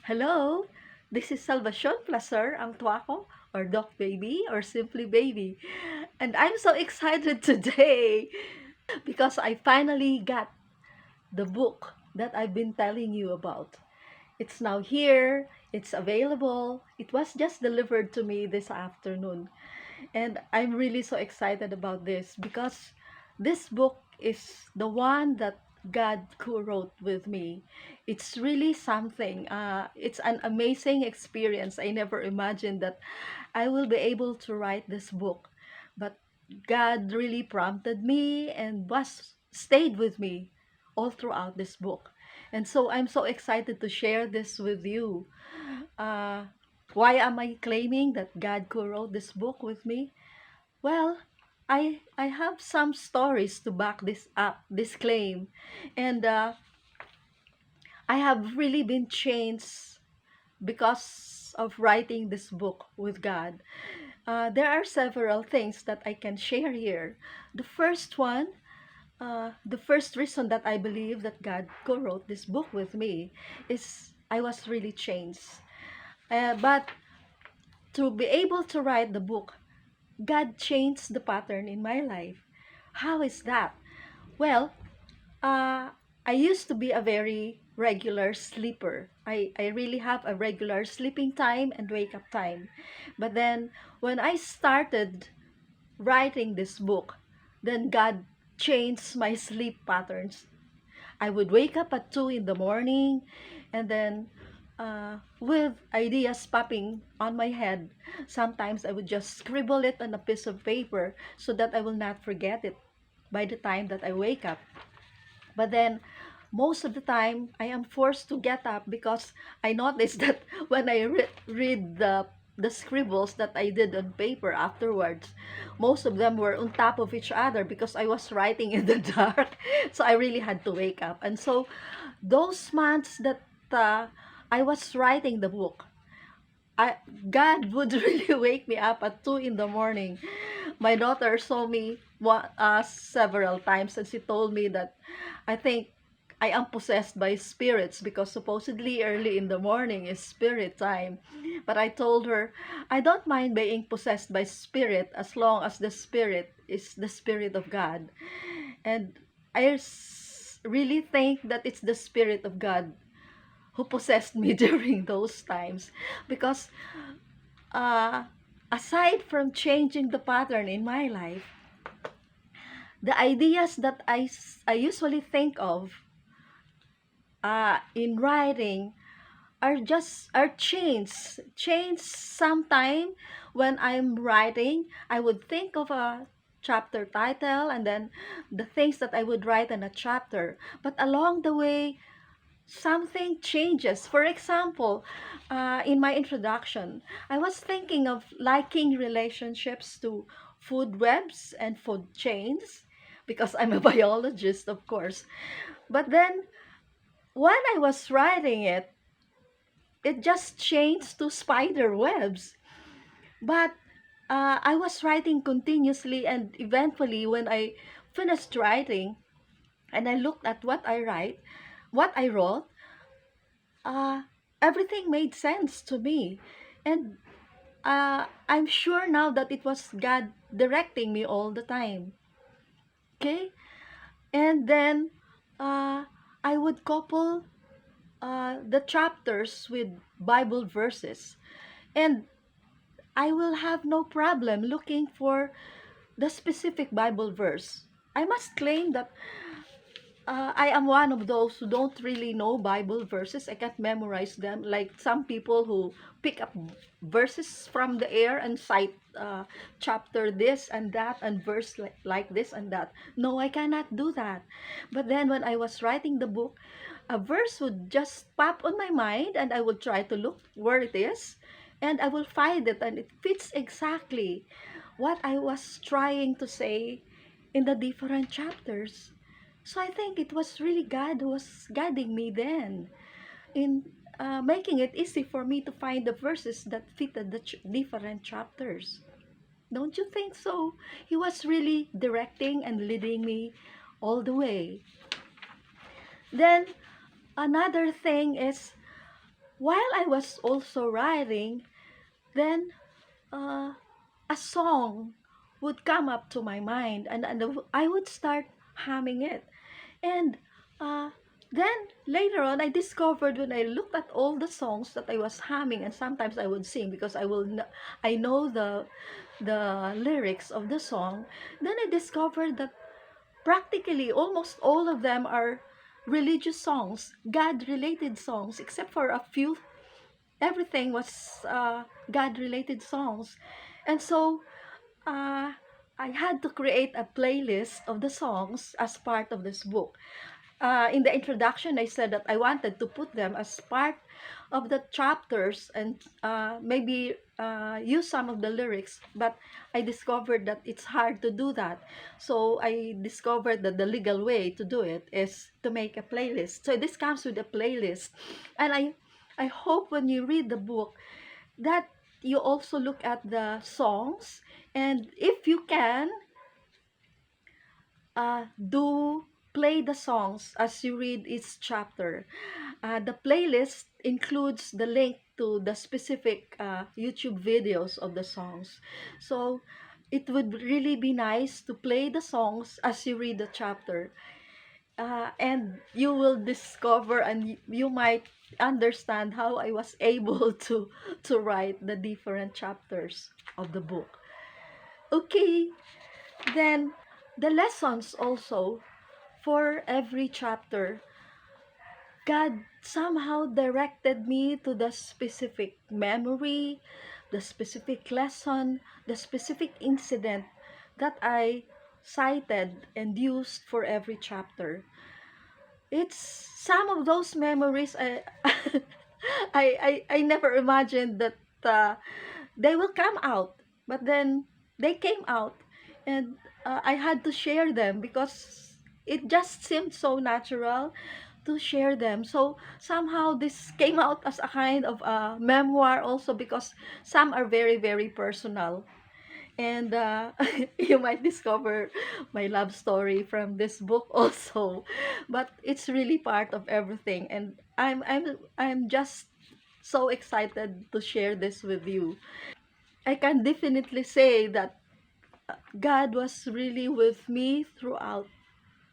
Hello, this is Salvacion Placer, ang tuwa ko, or Doc Baby, or simply Baby. And I'm so excited today because I finally got the book that I've been telling you about. It's now here, it's available. It was just delivered to me this afternoon. And I'm really so excited about this because this book is the one that God co-wrote with me. It's really something. It's an amazing experience. I never imagined that I will be able to write this book. But God really prompted me and was stayed with me all throughout this book. And so I'm so excited to share this with you. Uh, why am I claiming that God co-wrote this book with me? Well, I have some stories to back this up, this claim, and I have really been changed because of writing this book with God. There are several things that I can share here. The first one, the first reason that I believe that God co-wrote this book with me is I was really changed. But to be able to write the book, God changed the pattern in my life. How is that? Well, uh, I used to be a very regular sleeper. I really have a regular sleeping time and wake up time. But then when I started writing this book, then God changed my sleep patterns. I would wake up at 2 in the morning and then with ideas popping on my head. Sometimes I would just scribble it on a piece of paper so that I will not forget it by the time that I wake up. But then most of the time I am forced to get up because I noticed that when I read the scribbles that I did on paper afterwards, most of them were on top of each other because I was writing in the dark. So I really had to wake up. And so those months that I was writing the book, I God would really wake me up at 2 in the morning. My daughter saw me several times and she told me that I think I am possessed by spirits because supposedly early in the morning is spirit time. But I told her, I don't mind being possessed by spirit as long as the spirit is the spirit of God. And really think that it's the spirit of God who possessed me during those times because uh, aside from changing the pattern in my life, the ideas that I usually think of in writing are changed sometime. When I'm writing, I would think of a chapter title and then the things that I would write in a chapter, but along the way something changes. For example, in my introduction, I was thinking of liking relationships to food webs and food chains because I'm a biologist, of course. But then when I was writing it, it just changed to spider webs. But I was writing continuously, and eventually, when I finished writing and I looked at what I wrote, uh, everything made sense to me. And I'm sure now that it was God directing me all the time. Okay? And then uh, I would couple the chapters with Bible verses. And I will have no problem looking for the specific Bible verse. I must claim that I am one of those who don't really know Bible verses. I can't memorize them like some people who pick up verses from the air and cite chapter this and that and verse like this and that. No, I cannot do that. But then when I was writing the book, a verse would just pop on my mind and I would try to look where it is and I will find it and it fits exactly what I was trying to say in the different chapters. So I think it was really God who was guiding me then in making it easy for me to find the verses that fitted the different chapters. Don't you think so? He was really directing and leading me all the way. Then another thing is while I was also writing, then uh, a song would come up to my mind, and I would start humming it. And uh, then later on, I discovered when I looked at all the songs that I was humming, and sometimes I would sing because I know the lyrics of the song. Then I discovered that practically almost all of them are religious songs, God-related songs, except for a few. Everything was God-related songs, and so uh, I had to create a playlist of the songs as part of this book. In the introduction, I said that I wanted to put them as part of the chapters and maybe use some of the lyrics, but I discovered that it's hard to do that. So I discovered that the legal way to do it is to make a playlist. So this comes with a playlist, and I hope when you read the book that you also look at the songs, and if you can, do play the songs as you read each chapter. The playlist includes the link to the specific YouTube videos of the songs. So it would really be nice to play the songs as you read the chapter. And you will discover, and you might understand how I was able to write the different chapters of the book. Okay, then the lessons also for every chapter, God somehow directed me to the specific memory, the specific lesson, the specific incident that I cited and used for every chapter. It's some of those memories I never imagined that they will come out, but then they came out, and I had to share them because it just seemed so natural to share them. So somehow this came out as a kind of a memoir also, because some are very, very personal. And you might discover my love story from this book also, but it's really part of everything, and I'm just so excited to share this with you. I can definitely say that God was really with me throughout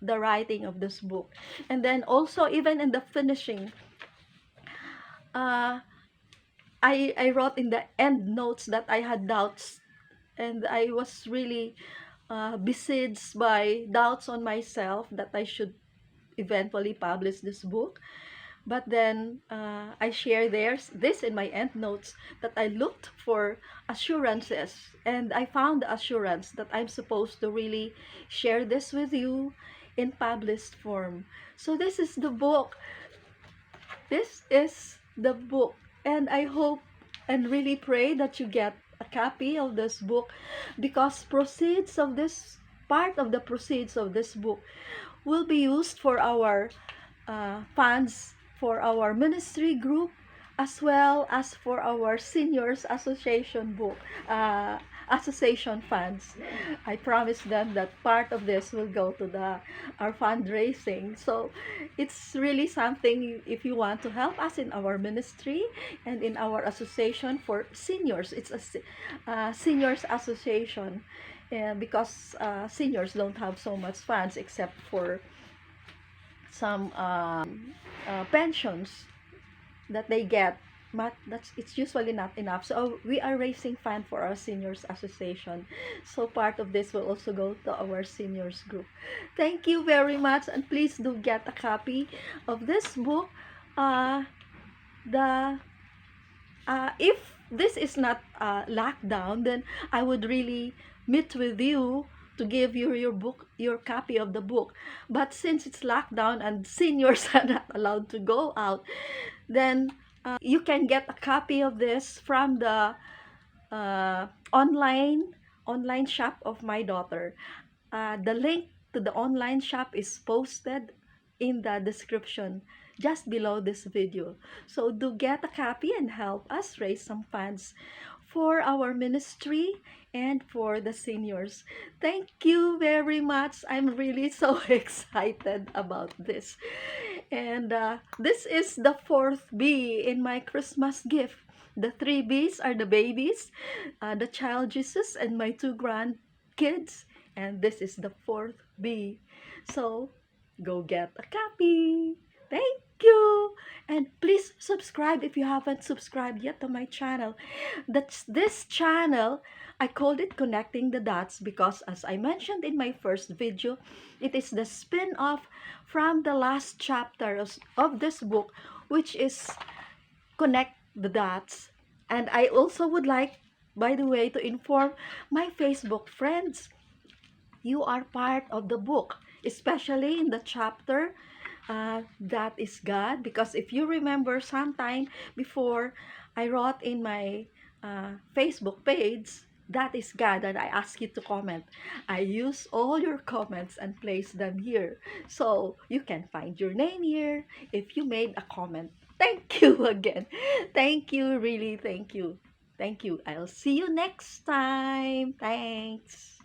the writing of this book. And then also, even in the finishing, uh, I wrote in the end notes that I had doubts, and I was really besieged by doubts on myself that I should eventually publish this book. But then I share this in my end notes, that I looked for assurances, and I found the assurance that I'm supposed to really share this with you in published form. So this is the book. This is the book, and I hope and really pray that you get a copy of this book, because proceeds of this part of the proceeds of this book will be used for our funds for our ministry group, as well as for our seniors association book, association funds. I promised them that part of this will go to our fundraising. So it's really something, if you want to help us in our ministry and in our association for seniors. It's a seniors association, because seniors don't have so much funds except for some pensions that they get, but it's usually not enough. So we are raising fund for our seniors association, so part of this will also go to our seniors group. Thank you very much, and please do get a copy of this book. The If this is not locked down, then I would really meet with you to give you your copy of the book. But since it's locked down and seniors are not allowed to go out, then you can get a copy of this from the uh, online shop of my daughter. The link to the online shop is posted in the description just below this video. So do get a copy and help us raise some funds for our ministry and for the seniors. Thank you very much. I'm really so excited about this. And this is the fourth B in my Christmas gift. The three B's are the babies, the child Jesus, and my two grandkids. And this is the fourth B. So go get a copy. Thank you. And please subscribe if you haven't subscribed yet to my channel. That's this channel. I called it Connecting the Dots because, as I mentioned in my first video, it is the spin-off from the last chapter of this book, which is Connect the Dots. And I also would like, by the way, to inform my Facebook friends, you are part of the book, especially in the chapter that is God. Because if you remember, sometime before, I wrote in my Facebook page, that is God, and I ask you to comment. I use all your comments and place them here, so you can find your name here if you made a comment. Thank you again. Thank you, really, thank you. Thank you. I'll see you next time. Thanks.